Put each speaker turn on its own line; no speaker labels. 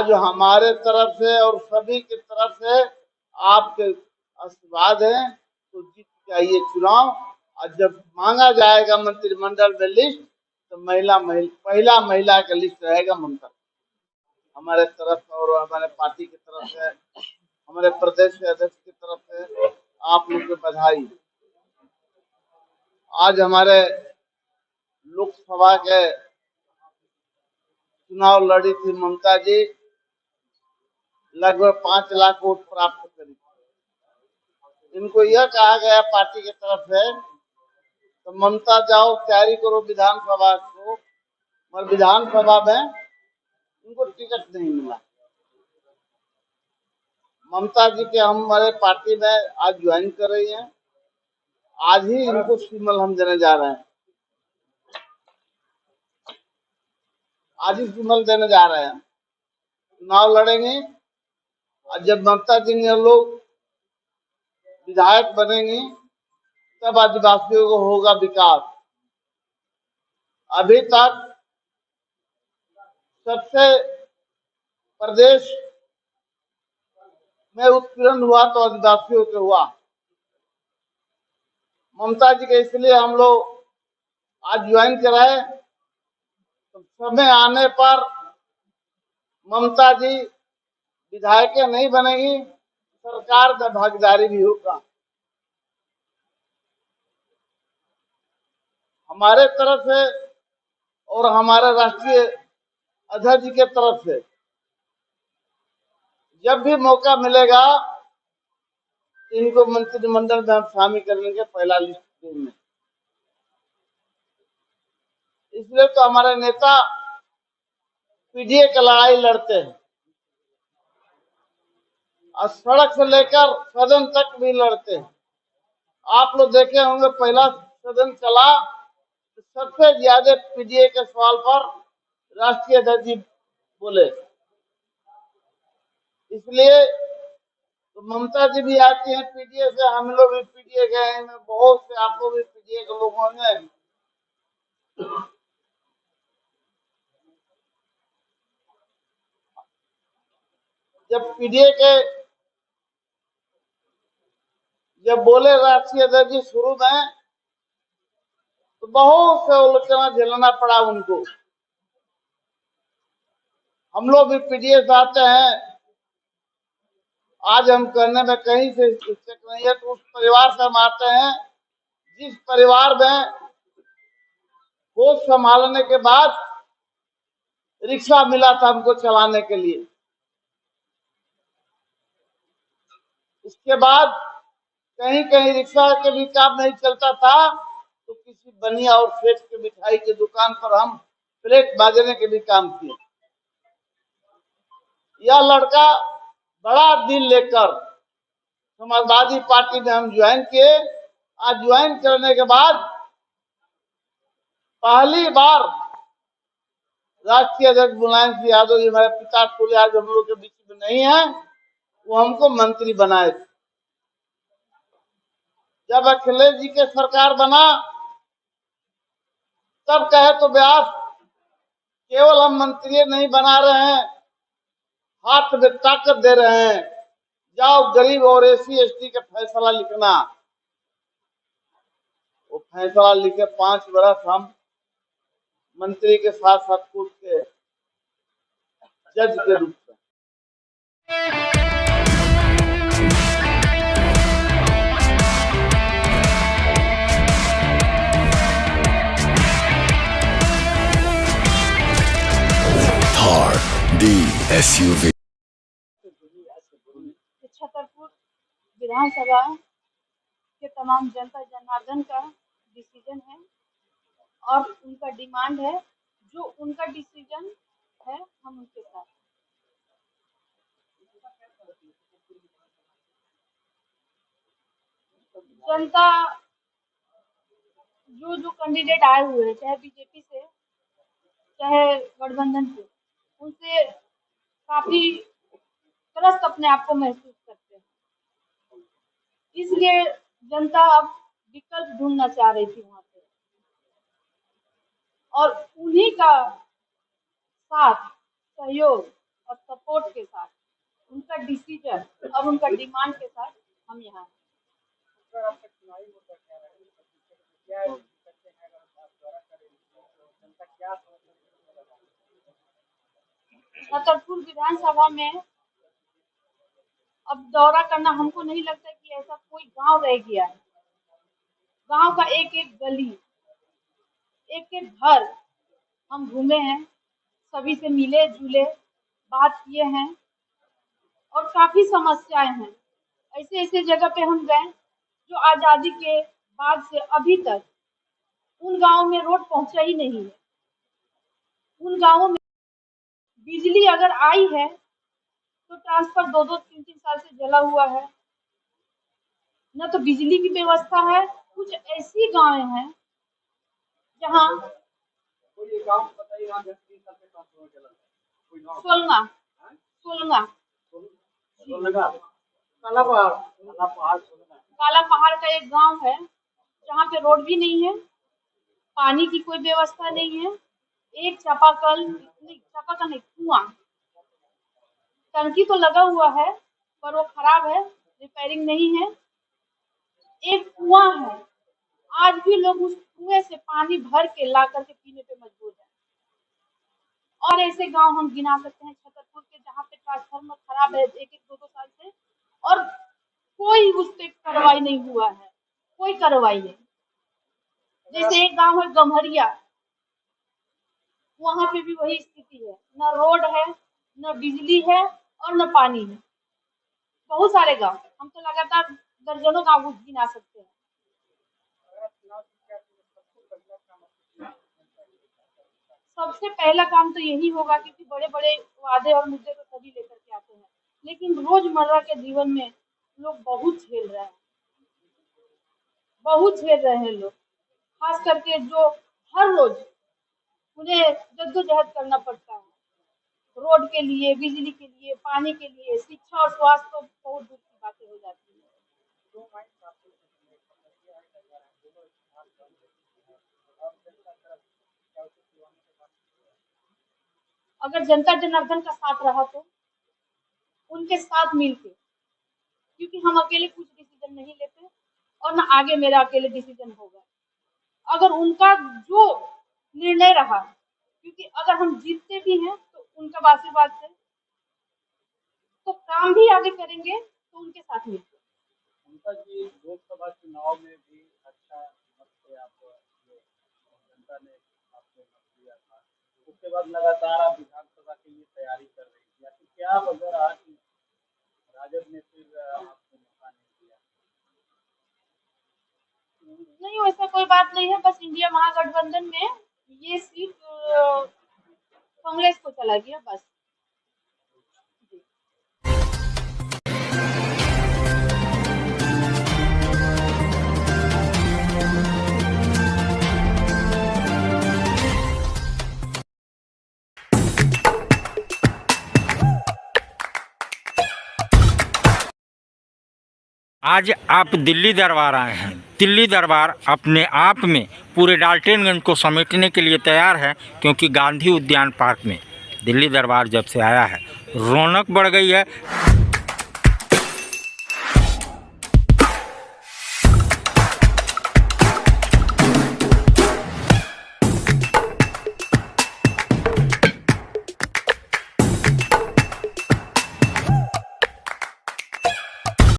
आज हमारे तरफ से और सभी की तरफ से आपके आशीर्वाद है तो जीत के ये चुनाव। और जब मांगा जाएगा मंत्रिमंडल में लिस्ट तो पहला महिला का लिस्ट रहेगा ममता, हमारे तरफ और हमारे पार्टी की तरफ से, हमारे प्रदेश के अध्यक्ष की तरफ से आप लोग को बधाई। आज हमारे लोकसभा के चुनाव लड़ी थी ममता जी, लगभग 5 लाख वोट प्राप्त करी। इनको यह कहा गया पार्टी की तरफ से तो ममता जाओ तैयारी करो विधानसभा को, मगर विधानसभा में इनको टिकट नहीं मिला। ममता जी के हम हमारे पार्टी में आज ज्वाइन कर रही हैं, आज ही इनको शिमल हम देने जा रहे हैं, आज ही शिमल देने जा रहे हैं। चुनाव लड़ेंगे और जब ममता जी ने लोग विधायक बनेंगी तब आदिवासियों को होगा विकास। अभी तक सबसे प्रदेश में उत्पीड़न हुआ तो आदिवासियों के हुआ। ममता जी के इसलिए हम लोग आज ज्वाइन कराए तो समय आने पर ममता जी विधायक नहीं बनेगी, सरकार में भागीदारी भी होगा। हमारे तरफ से और हमारे राष्ट्रीय अध्यक्ष जी के तरफ से जब भी मौका मिलेगा इनको मंत्रिमंडल में हम शामिल करेंगे पहला लिस्ट में। इसलिए तो हमारे नेता पीडीए की लड़ाई लड़ते हैं और सड़क से लेकर सदन तक भी लड़ते हैं। आप लोग देखे होंगे पहला सदन चला तो सबसे ज्यादा पीडीए के सवाल पर राष्ट्रीय अध्यक्ष जी बोले। इसलिए तो ममता जी भी आती है पीडीए से, हम लोग भी पीडीए गए हैं, बहुत से आप लोग भी पीडीए के लोगों ने जब पीडीए के जब बोले राष्ट्रीय अध्यक्ष जी शुरू में तो बहुत से आलोचना झेलना पड़ा उनको। हम लोग भी पीडीए से आते हैं, आज हम कहने में कहीं से हिचक नहीं है, तो उस परिवार से हम आते हैं जिस परिवार में होश संभालने के बाद रिक्शा मिला था हमको चलाने के लिए। इसके बाद कहीं कहीं रिक्शा के भी काम नहीं चलता था तो किसी बनिया और सेठ के मिठाई की दुकान पर हम प्लेट बाजने के भी काम किए। यह लड़का बड़ा दिल लेकर समाजवादी पार्टी में हम ज्वाइन किए। आज ज्वाइन करने के बाद पहली बार राष्ट्रीय अध्यक्ष मुलायम सिंह यादव जी, हमारे पिता को आज हम लोग के बीच में नहीं है, वो हमको मंत्री बनाए। जब अखिलेश जी के सरकार बना तब कहे तो व्यास केवल हम मंत्री नहीं बना रहे हैं, हाथ में ताकत दे रहे हैं, जाओ गरीब और एससी एसटी का फैसला लिखना। वो फैसला लिखे 5 बरस हम मंत्री के साथ साथ कोर्ट के जज के रूप में।
Thar the SUV।
छतरपुर विधानसभा के तमाम जनता जनार्दन का डिसीजन है और उनका डिमांड है, जो उनका डिसीजन है हम उनके साथ। जनता जो कैंडिडेट आए हुए हैं, चाहे बीजेपी से चाहे गठबंधन से, उनसे काफी त्रस्त अपने आप को महसूस करते हैं। इसलिए जनता अब विकल्प ढूंढना चाह रही थी वहां पे, और उन्हीं का साथ सहयोग और सपोर्ट के साथ, उनका डिसीजन और उनका डिमांड के साथ हम यहाँ हैं। छतरपुर विधानसभा में अब दौरा करना, हमको नहीं लगता कि ऐसा कोई गांव रह गया है। गांव का एक एक गली, एक एक घर हम घूमे हैं, सभी से मिले जुले, बात किए हैं और काफी समस्याएं हैं। ऐसे ऐसे जगह पे हम गए जो आजादी के बाद से अभी तक उन गांवों में रोड पहुंचा ही नहीं है। उन गांवों में बिजली अगर आई है तो ट्रांसफर 2-3 साल से जला हुआ है, न तो बिजली की व्यवस्था है। कुछ ऐसी गांवें हैं जहाँ सोलंगा काला पहाड़ का एक गांव है जहाँ पे रोड भी नहीं है, पानी की कोई व्यवस्था नहीं है। एक चापाकल नहीं, कुआं, टंकी तो लगा हुआ है पर वो खराब है, रिपेयरिंग नहीं है। एक कुआं है, आज भी लोग उस कुएं से पानी भर के ला करके पीने पे मजबूर है। और ऐसे गांव हम गिना सकते हैं छतरपुर के जहाँ पे ट्रांसफार्मर खराब है 1-2 साल से और कोई उस पर कार्रवाई नहीं हुआ है, कोई कार्रवाई नहीं। जैसे एक गांव है गम्हरिया, वहां पे भी वही स्थिति है, न रोड है, न बिजली है और न पानी है। बहुत सारे गांव, हम तो लगातार दर्जनों गांव गिना सकते हैं। सबसे पहला काम तो यही होगा क्योंकि बड़े बड़े वादे और मुद्दे तो सभी लेकर के आते हैं, लेकिन रोजमर्रा के जीवन में लोग बहुत झेल रहे हैं, लोग, खास करके जो हर रोज उन्हें जद्दोजहद करना पड़ता है रोड के लिए, बिजली के लिए, पानी के लिए, शिक्षा और स्वास्थ्य तो बहुत दूर की बातें हो जाती है। अगर जनता जनार्दन का साथ रहा तो उनके साथ मिलके, क्योंकि हम अकेले कुछ डिसीजन नहीं लेते और न आगे मेरा अकेले डिसीजन होगा। अगर उनका जो निर्णय रहा, क्योंकि अगर हम जीतते भी हैं तो उनका आशीर्वाद से, तो काम भी आगे करेंगे तो उनके साथ मिलकर।
ममता जी, लोकसभा चुनाव में भी अच्छा मत से आप जनता ने आपको मत दिया था, उसके बाद लगातार आप विधानसभा के लिए तैयारी कर रही थी, तो क्या अगर आज राजद ने फिर आपको मौका नहीं दिया?
नहीं, वैसा कोई बात नहीं है, बस इंडिया महागठबंधन में ये सीट कांग्रेस को चला गया बस।
आज आप दिल्ली दरबार आए हैं। दिल्ली दरबार अपने आप में पूरे डाल्टनगंज को समेटने के लिए तैयार है, क्योंकि गांधी उद्यान पार्क में दिल्ली दरबार जब से आया है रौनक बढ़ गई है।